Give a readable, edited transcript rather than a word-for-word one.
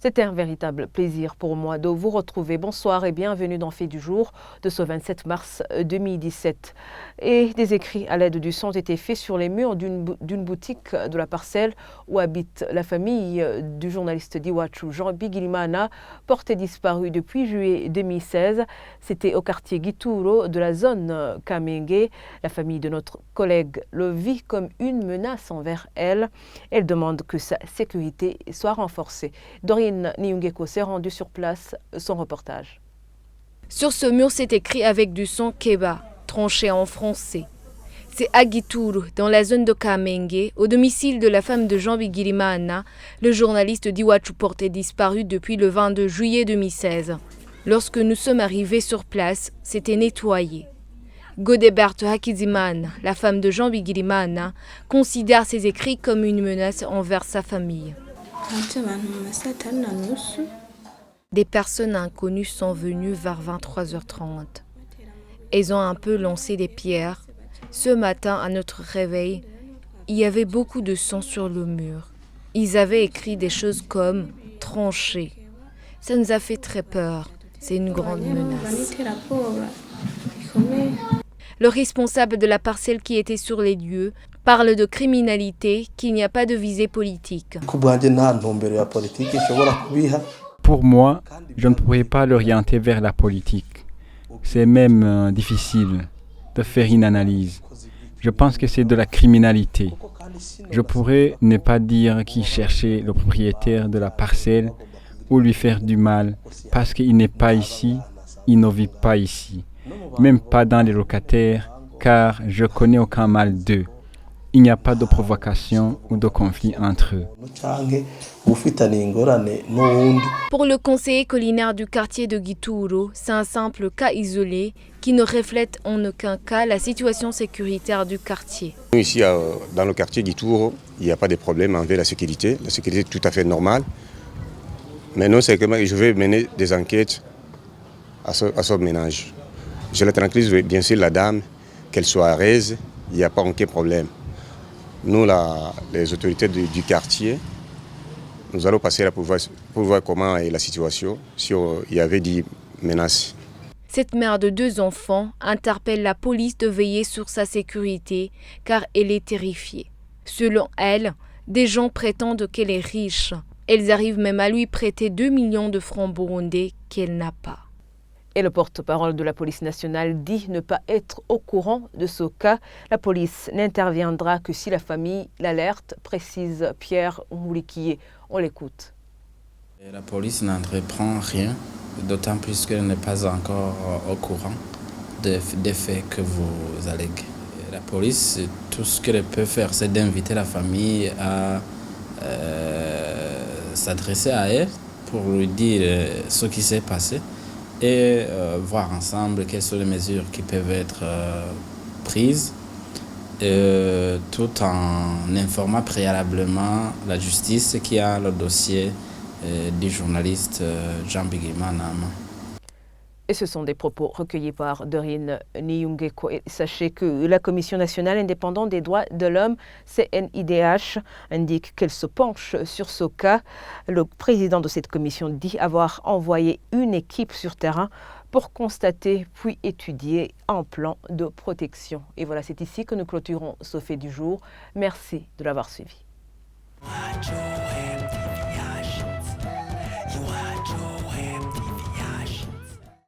C'était un véritable plaisir pour moi de vous retrouver. Bonsoir et bienvenue dans Fait du jour de ce 27 mars 2017. Et des écrits à l'aide du son ont été faits sur les murs d'une boutique de la parcelle où habite la famille du journaliste d'Iwachu, Jean Bigirimana, porté disparu depuis juillet 2016. C'était au quartier Gituro de la zone Kamenge. La famille de notre collègue le vit comme une menace envers elle. Elle demande que sa sécurité soit renforcée. Dorine Niungeko s'est rendue sur place, son reportage. Sur ce mur, c'est écrit avec du son Keba, tranché en français. C'est à Gituro, dans la zone de Kamenge, au domicile de la femme de Jean Bigirimana, le journaliste d'Iwachu porté disparu depuis le 22 juillet 2016. Lorsque nous sommes arrivés sur place, c'était nettoyé. Godebert Hakizimana, la femme de Jean Bigirimana, considère ces écrits comme une menace envers sa famille. Des personnes inconnues sont venues vers 23h30. Elles ont un peu lancé des pierres. Ce matin, à notre réveil, il y avait beaucoup de sang sur le mur. Ils avaient écrit des choses comme « tranché ». Ça nous a fait très peur. C'est une grande menace. Le responsable de la parcelle qui était sur les lieux parle de criminalité, qu'il n'y a pas de visée politique. Pour moi, je ne pourrais pas l'orienter vers la politique. C'est même difficile de faire une analyse. Je pense que c'est de la criminalité. Je pourrais ne pas dire qui cherchait le propriétaire de la parcelle ou lui faire du mal parce qu'il n'est pas ici, il ne vit pas ici. Même pas dans les locataires, car je connais aucun mal d'eux. Il n'y a pas de provocation ou de conflit entre eux. Pour le conseiller collinaire du quartier de Gituro, c'est un simple cas isolé qui ne reflète en aucun cas la situation sécuritaire du quartier. Ici, dans le quartier Gituro, il n'y a pas de problème avec la sécurité. La sécurité est tout à fait normale. Maintenant, c'est que je vais mener des enquêtes à ce ménage. Je la tranquillise, bien sûr, la dame, qu'elle soit à l'aise, il n'y a pas aucun problème. Nous, les autorités du quartier, nous allons passer là pour voir comment est la situation, si il y avait des menaces. Cette mère de 2 enfants interpelle la police de veiller sur sa sécurité car elle est terrifiée. Selon elle, des gens prétendent qu'elle est riche. Elles arrivent même à lui prêter 2 millions de francs burundais qu'elle n'a pas. Et le porte-parole de la police nationale dit ne pas être au courant de ce cas. La police n'interviendra que si la famille l'alerte, précise Pierre Moulikié. On l'écoute. La police n'entreprend rien, d'autant plus qu'elle n'est pas encore au courant des faits que vous alléguez. La police, tout ce qu'elle peut faire, c'est d'inviter la famille à s'adresser à elle pour lui dire ce qui s'est passé et voir ensemble quelles sont les mesures qui peuvent être prises, tout en informant préalablement la justice qui a le dossier du journaliste Jean Bigirimana. Et ce sont des propos recueillis par Dorine Niungeko. Et sachez que la Commission nationale indépendante des droits de l'homme, CNIDH, indique qu'elle se penche sur ce cas. Le président de cette commission dit avoir envoyé une équipe sur terrain pour constater puis étudier un plan de protection. Et voilà, c'est ici que nous clôturons ce fait du jour. Merci de l'avoir suivi.